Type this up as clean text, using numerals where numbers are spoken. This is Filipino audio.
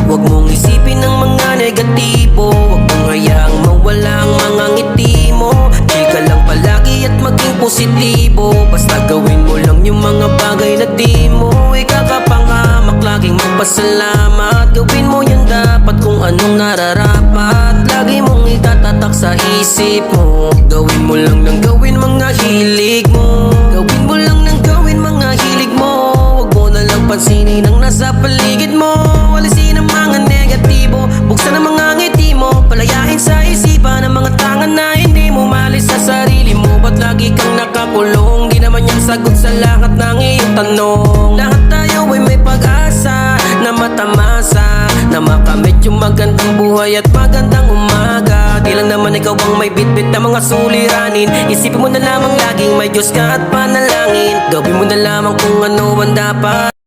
Huwag mong isipin ang mga negatibo, huwag mong hayaang mawala ang mga ngiti mo. Chika lang palagi at maging positibo, basta gawin mo lang yung mga bagay na di mo ikakapangamak. Laging magpasalamat, gawin mo yung dapat kung anong nararapat. Lagi mong itatatak sa isip mo, gawin mo lang ng gawin mga hilig mo. Gawin mo lang ng gawin mga hilig mo, huwag mo na lang pansinin ang nasa paligid mo. Walisin ang mga negatibo, buksan ang mga ngiti mo, palayain sa isipan ang mga tangan na hindi mo malis sa sarili mo. Ba't lagi kang nakakulong? Di naman yung sagot sa lahat ng iyong tanong. Lahat tayo ay may pag-asa na matamasa, na makamit yung magandang buhay at magandang umaga. Di lang naman ikaw ang may bitbit na mga suliranin. Isipin mo na lamang laging may Diyos ka at panalangin. Gawin mo na lamang kung ano ang dapat.